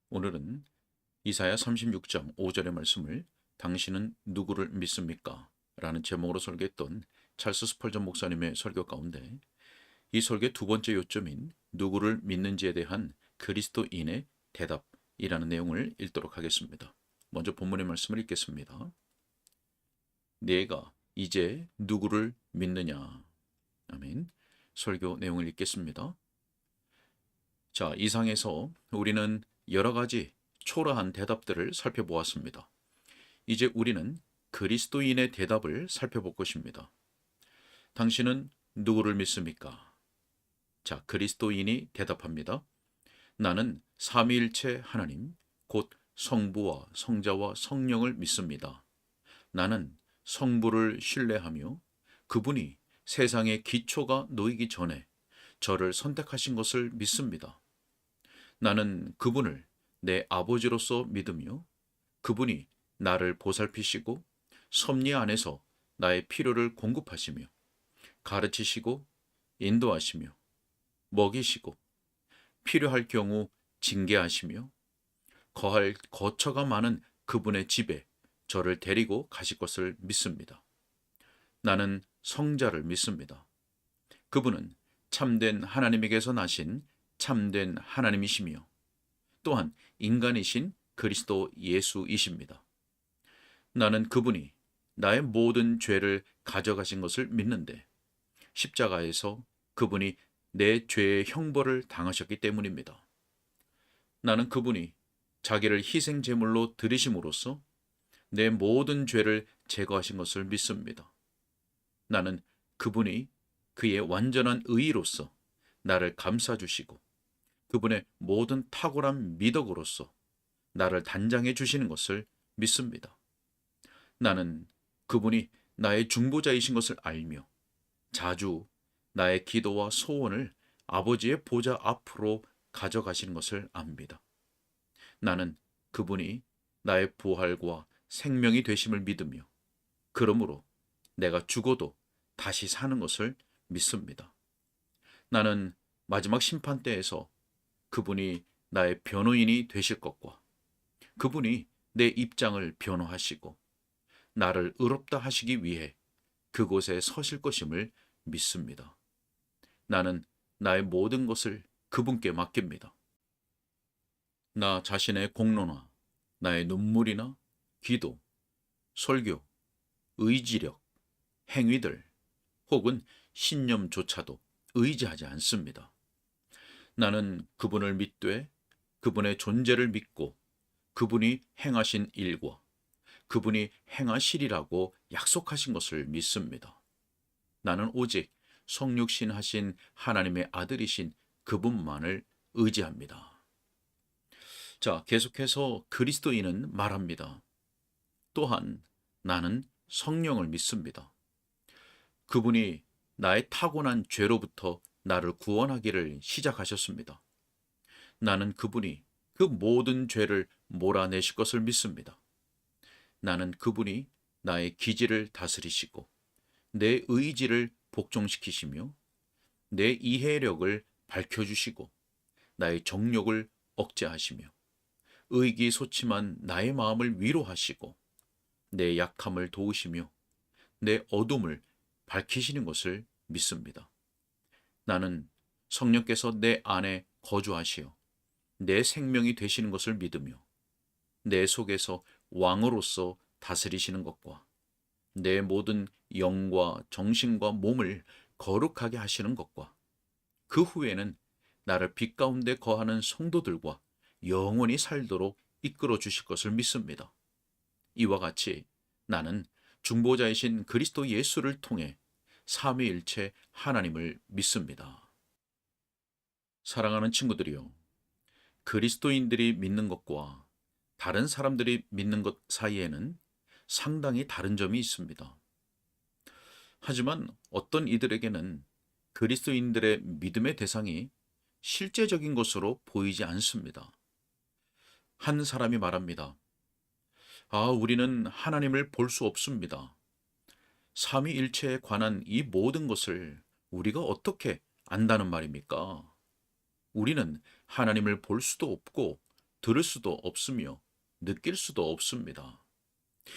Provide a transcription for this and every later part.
오늘은 이사야 36장 5절의 말씀을 당신은 누구를 믿습니까? 라는 제목으로 설교했던 찰스 스펄전 목사님의 설교 가운데 이 설교의 두 번째 요점인 누구를 믿는지에 대한 그리스도인의 대답이라는 내용을 읽도록 하겠습니다. 먼저 본문의 말씀을 읽겠습니다. 네가 이제 누구를 믿느냐? 아멘. 설교 내용을 읽겠습니다. 자, 이상에서 우리는 여러 가지 초라한 대답들을 살펴보았습니다. 이제 우리는 그리스도인의 대답을 살펴볼 것입니다. 당신은 누구를 믿습니까? 자, 그리스도인이 대답합니다. 나는 삼위일체 하나님, 곧 성부와 성자와 성령을 믿습니다. 나는 성부를 신뢰하며 그분이 세상의 기초가 놓이기 전에 저를 선택하신 것을 믿습니다. 나는 그분을 내 아버지로서 믿으며 그분이 나를 보살피시고 섭리 안에서 나의 필요를 공급하시며 가르치시고 인도하시며 먹이시고 필요할 경우 징계하시며 거할 거처가 많은 그분의 집에 저를 데리고 가실 것을 믿습니다. 나는 성자를 믿습니다. 그분은 참된 하나님에게서 나신 참된 하나님이시며 또한 인간이신 그리스도 예수이십니다. 나는 그분이 나의 모든 죄를 가져가신 것을 믿는데 십자가에서 그분이 내 죄의 형벌을 당하셨기 때문입니다. 나는 그분이 자기를 희생 제물로 드리심으로써 내 모든 죄를 제거하신 것을 믿습니다. 나는 그분이 그의 완전한 의의로서 나를 감싸주시고 그분의 모든 탁월한 미덕으로서 나를 단장해 주시는 것을 믿습니다. 나는 그분이 나의 중보자이신 것을 알며 자주 나의 기도와 소원을 아버지의 보좌 앞으로 가져가시는 것을 압니다. 나는 그분이 나의 부활과 생명이 되심을 믿으며 그러므로 내가 죽어도 다시 사는 것을 믿습니다. 나는 마지막 심판 때에서 그분이 나의 변호인이 되실 것과 그분이 내 입장을 변호하시고 나를 의롭다 하시기 위해 그곳에 서실 것임을 믿습니다. 나는 나의 모든 것을 그분께 맡깁니다. 나 자신의 공로나 나의 눈물이나 기도, 설교, 의지력, 행위들 혹은 신념조차도 의지하지 않습니다. 나는 그분을 믿되 그분의 존재를 믿고 그분이 행하신 일과 그분이 행하시리라고 약속하신 것을 믿습니다. 나는 오직 성육신하신 하나님의 아들이신 그분만을 의지합니다. 자, 계속해서 그리스도인은 말합니다. 또한 나는 성령을 믿습니다. 그분이 나의 타고난 죄로부터 나를 구원하기를 시작하셨습니다. 나는 그분이 그 모든 죄를 몰아내실 것을 믿습니다. 나는 그분이 나의 기질을 다스리시고 내 의지를 복종시키시며 내 이해력을 밝혀주시고 나의 정욕을 억제하시며 의기소침한 나의 마음을 위로하시고 내 약함을 도우시며 내 어둠을 밝히시는 것을 믿습니다. 나는 성령께서 내 안에 거주하시어 내 생명이 되시는 것을 믿으며 내 속에서 왕으로서 다스리시는 것과 내 모든 영과 정신과 몸을 거룩하게 하시는 것과 그 후에는 나를 빛 가운데 거하는 성도들과 영원히 살도록 이끌어 주실 것을 믿습니다. 이와 같이 나는 중보자이신 그리스도 예수를 통해 삼위일체 하나님을 믿습니다. 사랑하는 친구들이요, 그리스도인들이 믿는 것과 다른 사람들이 믿는 것 사이에는 상당히 다른 점이 있습니다. 하지만 어떤 이들에게는 그리스도인들의 믿음의 대상이 실제적인 것으로 보이지 않습니다. 한 사람이 말합니다. 우리는 하나님을 볼 수 없습니다. 삼위일체에 관한 이 모든 것을 우리가 어떻게 안다는 말입니까? 우리는 하나님을 볼 수도 없고 들을 수도 없으며 느낄 수도 없습니다.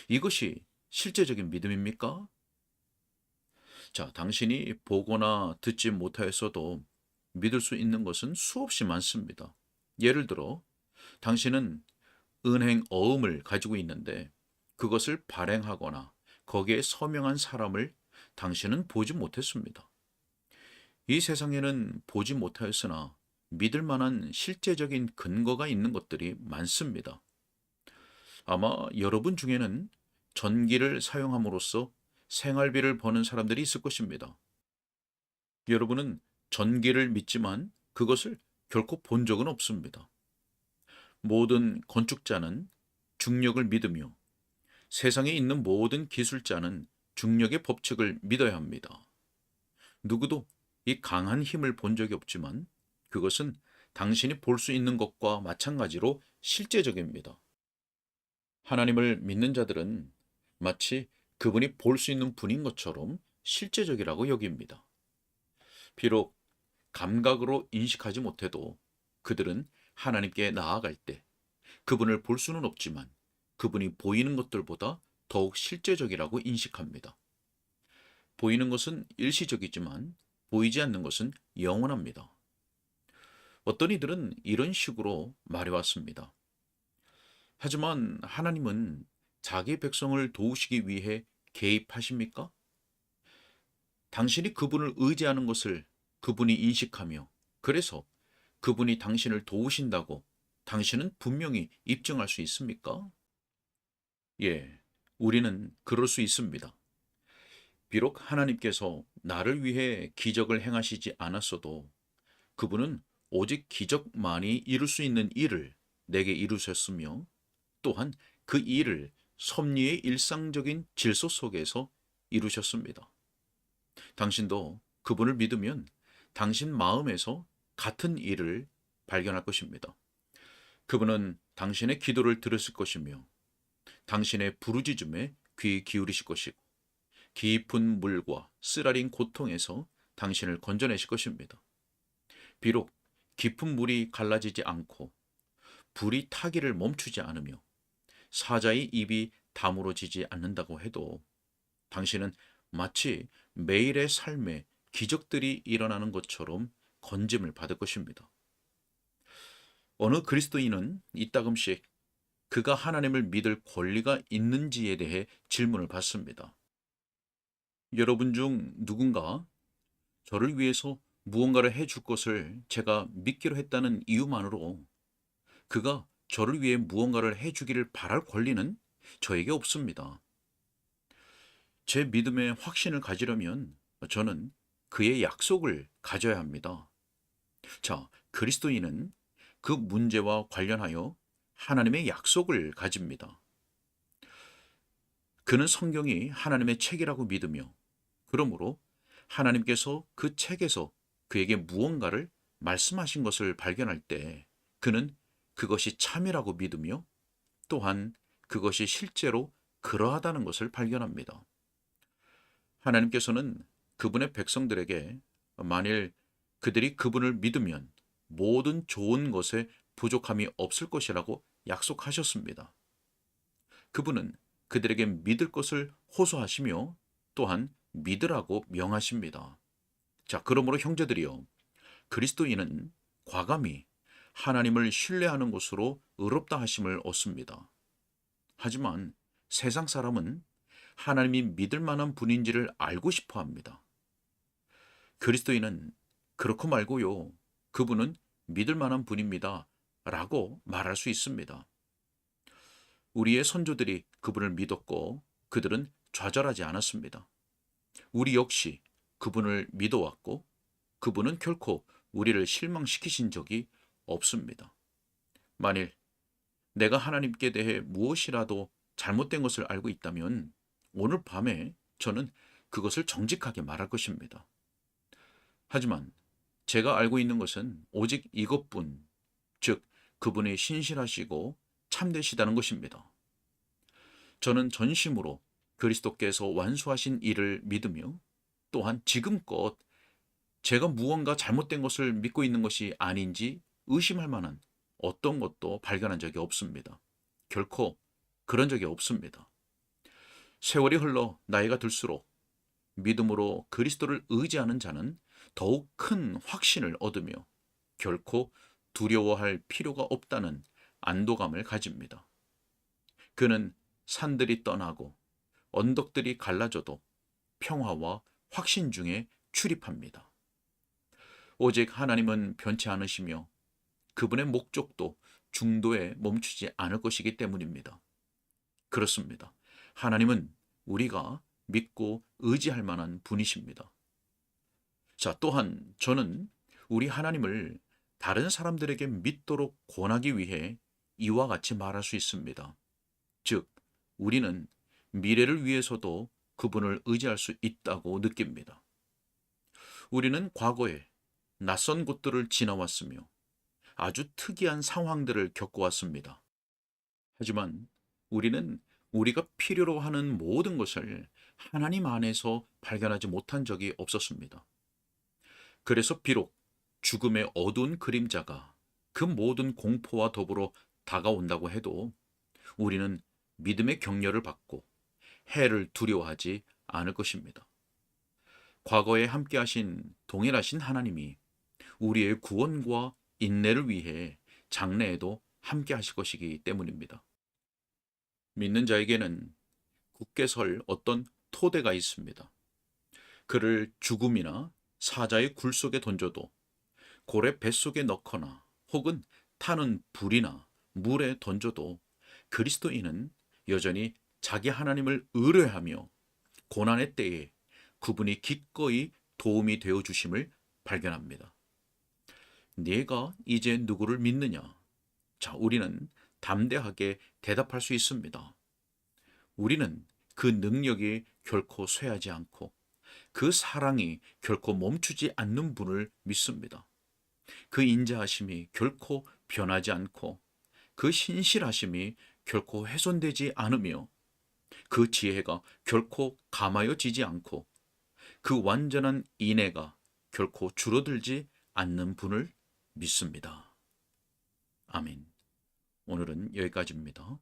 이것이 실제적인 믿음입니까? 자, 당신이 보거나 듣지 못하였어도 믿을 수 있는 것은 수없이 많습니다. 예를 들어, 당신은 은행 어음을 가지고 있는데 그것을 발행하거나 거기에 서명한 사람을 당신은 보지 못했습니다. 이 세상에는 보지 못하였으나 믿을 만한 실제적인 근거가 있는 것들이 많습니다. 아마 여러분 중에는 전기를 사용함으로써 생활비를 버는 사람들이 있을 것입니다. 여러분은 전기를 믿지만 그것을 결코 본 적은 없습니다. 모든 건축자는 중력을 믿으며 세상에 있는 모든 기술자는 중력의 법칙을 믿어야 합니다. 누구도 이 강한 힘을 본 적이 없지만 그것은 당신이 볼 수 있는 것과 마찬가지로 실제적입니다. 하나님을 믿는 자들은 마치 그분이 볼 수 있는 분인 것처럼 실제적이라고 여깁니다. 비록 감각으로 인식하지 못해도 그들은 하나님께 나아갈 때 그분을 볼 수는 없지만 그분이 보이는 것들보다 더욱 실제적이라고 인식합니다. 보이는 것은 일시적이지만 보이지 않는 것은 영원합니다. 어떤 이들은 이런 식으로 말해왔습니다. 하지만 하나님은 자기 백성을 도우시기 위해 개입하십니까? 당신이 그분을 의지하는 것을 그분이 인식하며 그래서 그분이 당신을 도우신다고 당신은 분명히 입증할 수 있습니까? 예, 우리는 그럴 수 있습니다. 비록 하나님께서 나를 위해 기적을 행하시지 않았어도 그분은 오직 기적만이 이룰 수 있는 일을 내게 이루셨으며 또한 그 일을 섭리의 일상적인 질서 속에서 이루셨습니다. 당신도 그분을 믿으면 당신 마음에서 같은 일을 발견할 것입니다. 그분은 당신의 기도를 들으실 것이며 당신의 부르짖음에 귀 기울이실 것이고 깊은 물과 쓰라린 고통에서 당신을 건져내실 것입니다. 비록 깊은 물이 갈라지지 않고 불이 타기를 멈추지 않으며 사자의 입이 다물어지지 않는다고 해도 당신은 마치 매일의 삶에 기적들이 일어나는 것처럼 건짐을 받을 것입니다. 어느 그리스도인은 이따금씩 그가 하나님을 믿을 권리가 있는지에 대해 질문을 받습니다. 여러분 중 누군가 저를 위해서 무언가를 해줄 것을 제가 믿기로 했다는 이유만으로 그가 저를 위해 무언가를 해주기를 바랄 권리는 저에게 없습니다. 제 믿음에 확신을 가지려면 저는 그의 약속을 가져야 합니다. 자, 그리스도인은 그 문제와 관련하여 하나님의 약속을 가집니다. 그는 성경이 하나님의 책이라고 믿으며 그러므로 하나님께서 그 책에서 그에게 무언가를 말씀하신 것을 발견할 때 그는 그것이 참이라고 믿으며 또한 그것이 실제로 그러하다는 것을 발견합니다. 하나님께서는 그분의 백성들에게 만일 그들이 그분을 믿으면 모든 좋은 것에 부족함이 없을 것이라고 약속하셨습니다. 그분은 그들에게 믿을 것을 호소하시며 또한 믿으라고 명하십니다. 자, 그러므로 형제들이여, 그리스도인은 과감히 하나님을 신뢰하는 것으로 의롭다 하심을 얻습니다. 하지만 세상 사람은 하나님이 믿을 만한 분인지를 알고 싶어 합니다. 그리스도인은 그렇고 말고요, 그분은 믿을 만한 분입니다. 라고 말할 수 있습니다. 우리의 선조들이 그분을 믿었고 그들은 좌절하지 않았습니다. 우리 역시 그분을 믿어왔고 그분은 결코 우리를 실망시키신 적이 없습니다. 만일 내가 하나님께 대해 무엇이라도 잘못된 것을 알고 있다면 오늘 밤에 저는 그것을 정직하게 말할 것입니다. 하지만 제가 알고 있는 것은 오직 이것뿐, 즉 그분이 신실하시고 참되시다는 것입니다. 저는 전심으로 그리스도께서 완수하신 일을 믿으며 또한 지금껏 제가 무언가 잘못된 것을 믿고 있는 것이 아닌지 의심할 만한 어떤 것도 발견한 적이 없습니다. 결코 그런 적이 없습니다. 세월이 흘러 나이가 들수록 믿음으로 그리스도를 의지하는 자는 더욱 큰 확신을 얻으며 결코 두려워할 필요가 없다는 안도감을 가집니다. 그는 산들이 떠나고 언덕들이 갈라져도 평화와 확신 중에 출입합니다. 오직 하나님은 변치 않으시며 그분의 목적도 중도에 멈추지 않을 것이기 때문입니다. 그렇습니다. 하나님은 우리가 믿고 의지할 만한 분이십니다. 자, 또한 저는 우리 하나님을 다른 사람들에게 믿도록 권하기 위해 이와 같이 말할 수 있습니다. 즉, 우리는 미래를 위해서도 그분을 의지할 수 있다고 느낍니다. 우리는 과거에 낯선 곳들을 지나왔으며 아주 특이한 상황들을 겪어왔습니다. 하지만 우리는 우리가 필요로 하는 모든 것을 하나님 안에서 발견하지 못한 적이 없었습니다. 그래서 비록 죽음의 어두운 그림자가 그 모든 공포와 더불어 다가온다고 해도 우리는 믿음의 격려를 받고 해를 두려워하지 않을 것입니다. 과거에 함께하신 동일하신 하나님이 우리의 구원과 인내를 위해 장래에도 함께하실 것이기 때문입니다. 믿는 자에게는 굳게 설 어떤 토대가 있습니다. 그를 죽음이나 사자의 굴 속에 던져도 고래 뱃속에 넣거나 혹은 타는 불이나 물에 던져도 그리스도인은 여전히 자기 하나님을 의뢰하며 고난의 때에 그분이 기꺼이 도움이 되어 주심을 발견합니다. 네가 이제 누구를 믿느냐? 자, 우리는 담대하게 대답할 수 있습니다. 우리는 그 능력이 결코 쇠하지 않고 그 사랑이 결코 멈추지 않는 분을 믿습니다. 그 인자하심이 결코 변하지 않고 그 신실하심이 결코 훼손되지 않으며 그 지혜가 결코 감하여지지 않고 그 완전한 인애가 결코 줄어들지 않는 분을 믿습니다. 아멘. 오늘은 여기까지입니다.